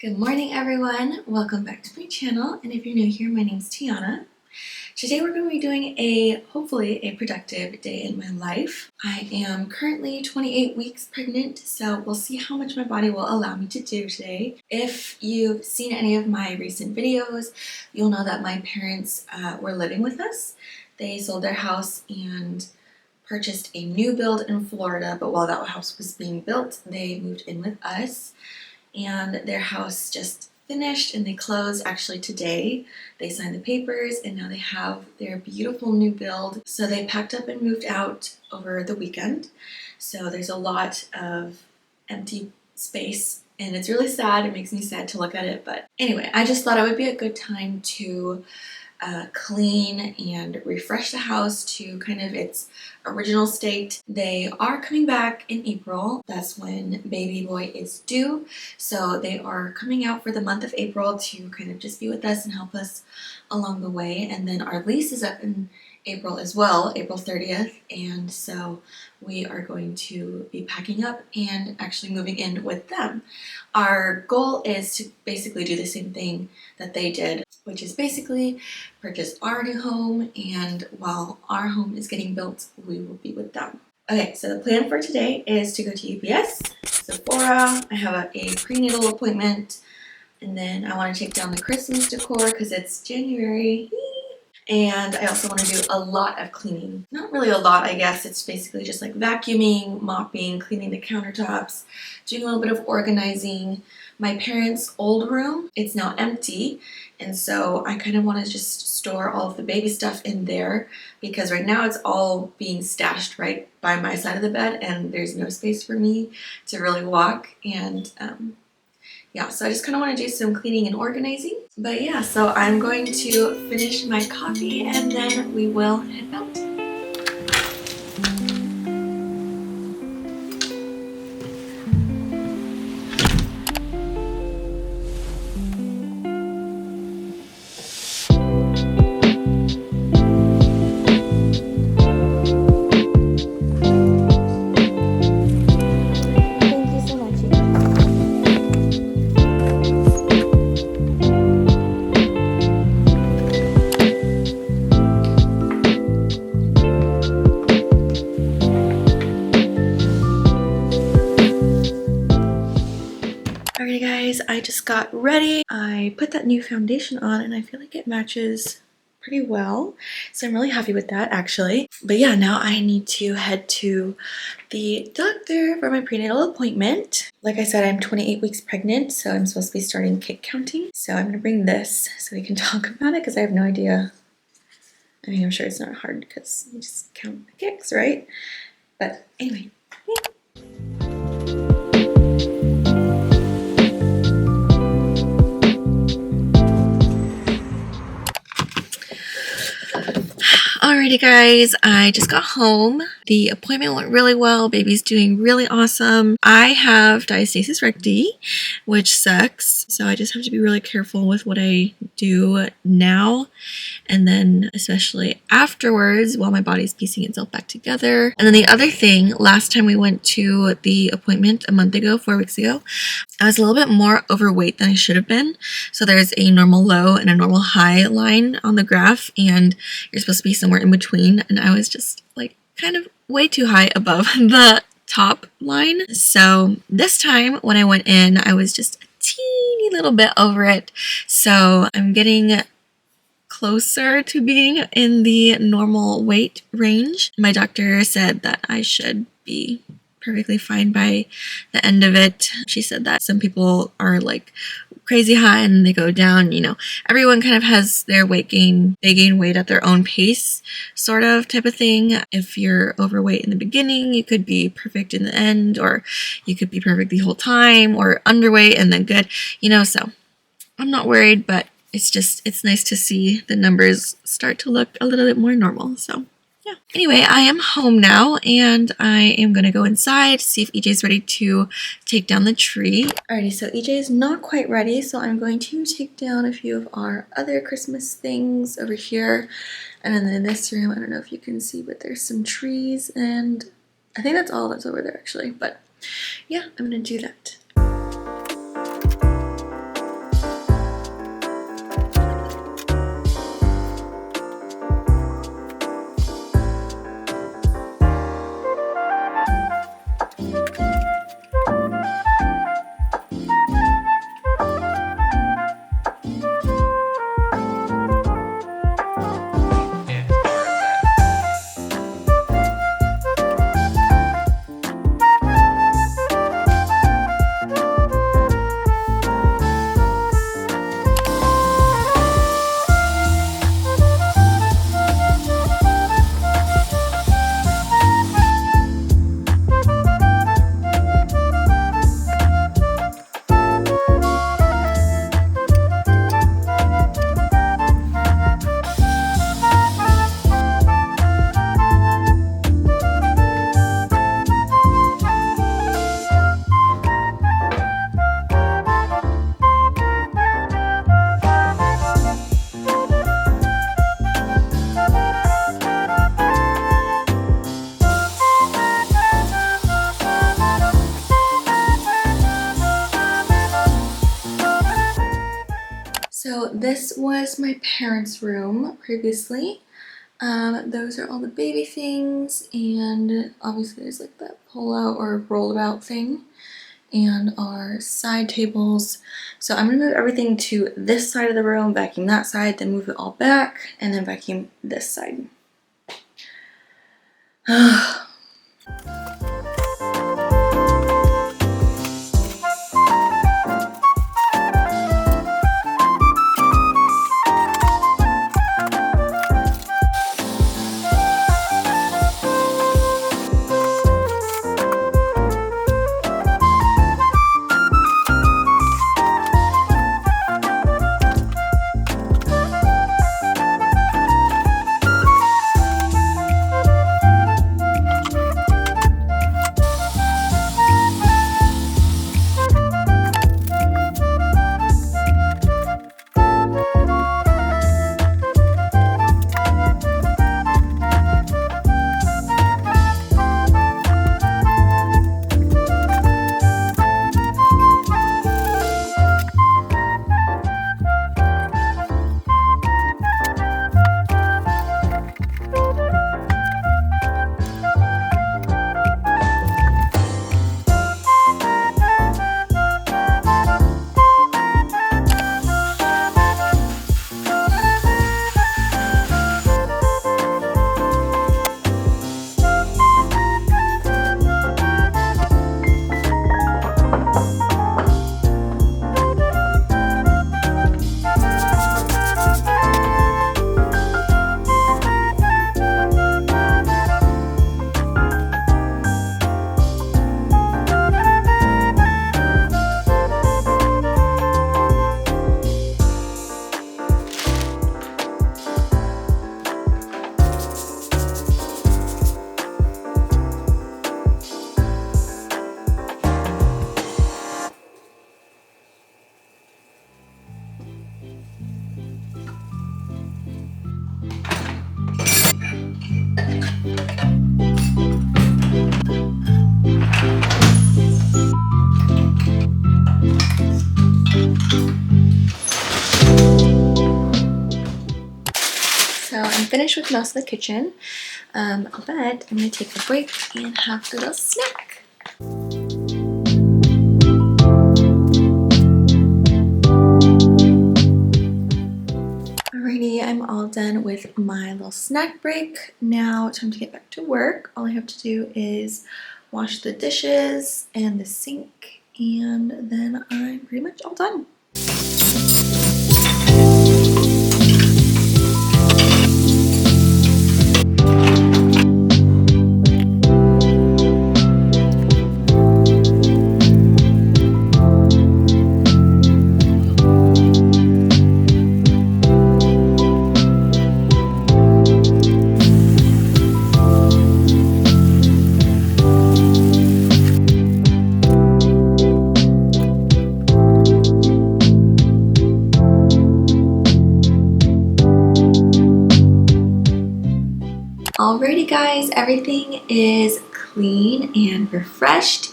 Good morning, everyone. Welcome back to my channel, and if you're new here, my name's Tiana. Today we're going to be doing hopefully a productive day in my life. I am currently 28 weeks pregnant, so we'll see how much my body will allow me to do today. If you've seen any of my recent videos, you'll know that my parents were living with us. They sold their house and purchased a new build in Florida, but while that house was being built, they moved in with us. And their house just finished and they closed actually today. They signed the papers and now they have their beautiful new build. So they packed up and moved out over the weekend. So there's a lot of empty space and it's really sad. It makes me sad to look at it. But anyway, I just thought it would be a good time to clean and refresh the house to kind of its original state. They are coming back in April. That's when baby boy is due. So they are coming out for the month of April to kind of just be with us and help us along the way. And then our lease is up in April as well, April 30th. And so we are going to be packing up and actually moving in with them. Our goal is to basically do the same thing that they did, which is basically purchase our new home, and while our home is getting built, we will be with them. Okay, so the plan for today is to go to UPS, Sephora. I have a prenatal appointment, and then I want to take down the Christmas decor because it's January. And I also want to do a lot of cleaning. Not really a lot, I guess. It's basically just like vacuuming, mopping, cleaning the countertops, doing a little bit of organizing. My parents' old room, it's now empty. And so I kind of want to just store all of the baby stuff in there because right now it's all being stashed right by my side of the bed and there's no space for me to really walk. And yeah, so I just kind of want to do some cleaning and organizing. But yeah, so I'm going to finish my coffee and then we will head out. Alrighty guys, I just got ready. I put that new foundation on and I feel like it matches pretty well. So I'm really happy with that actually. But yeah, now I need to head to the doctor for my prenatal appointment. Like I said, I'm 28 weeks pregnant, so I'm supposed to be starting kick counting. So I'm gonna bring this so we can talk about it because I have no idea. I mean, I'm sure it's not hard because you just count the kicks, right? But anyway, yeah. Alrighty guys, I just got home. The appointment went really well. Baby's doing really awesome. I have diastasis recti, which sucks. So I just have to be really careful with what I do now. And then especially afterwards while my body's piecing itself back together. And then the other thing, last time we went to the appointment a month ago, 4 weeks ago, I was a little bit more overweight than I should have been. So there's a normal low and a normal high line on the graph, and you're supposed to be somewhere in between. And I was just like kind of way too high above the top line. So this time when I went in, I was just a teeny little bit over it. So I'm getting closer to being in the normal weight range. My doctor said that I should be perfectly fine by the end of it. She said that some people are like crazy high and they go down, you know, everyone kind of has their weight gain, they gain weight at their own pace sort of type of thing. If you're overweight in the beginning, you could be perfect in the end, or you could be perfect the whole time, or underweight and then good, you know. So I'm not worried, but it's nice to see the numbers start to look a little bit more normal. So yeah. Anyway, I am home now and I am going to go inside, see if EJ's ready to take down the tree. Alrighty, so EJ is not quite ready, so I'm going to take down a few of our other Christmas things over here. And then in this room, I don't know if you can see, but there's some trees and I think that's all that's over there actually. But yeah, I'm going to do that. This was my parents' room previously. Those are all the baby things, and obviously there's like that pull-out or roll-about thing, and our side tables. So I'm gonna move everything to this side of the room, vacuum that side, then move it all back, and then vacuum this side. So I'm finished with most of the kitchen, but I'm gonna take a break and have a little snack. Alrighty, I'm all done with my little snack break. Now time to get back to work. All I have to do is wash the dishes and the sink, and then I'm pretty much all done. Alrighty guys, everything is clean and refreshed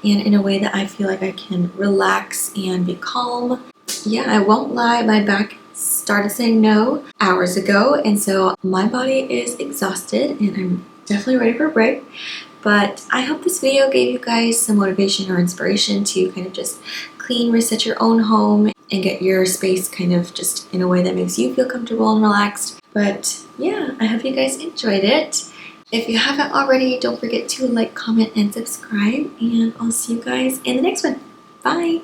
and in a way that I feel like I can relax and be calm. Yeah, I won't lie, my back started saying no hours ago, and so my body is exhausted and I'm definitely ready for a break. But I hope this video gave you guys some motivation or inspiration to kind of just clean, reset your own home and get your space kind of just in a way that makes you feel comfortable and relaxed. But yeah, I hope you guys enjoyed it. If you haven't already, don't forget to like, comment, and subscribe, and I'll see you guys in the next one. Bye!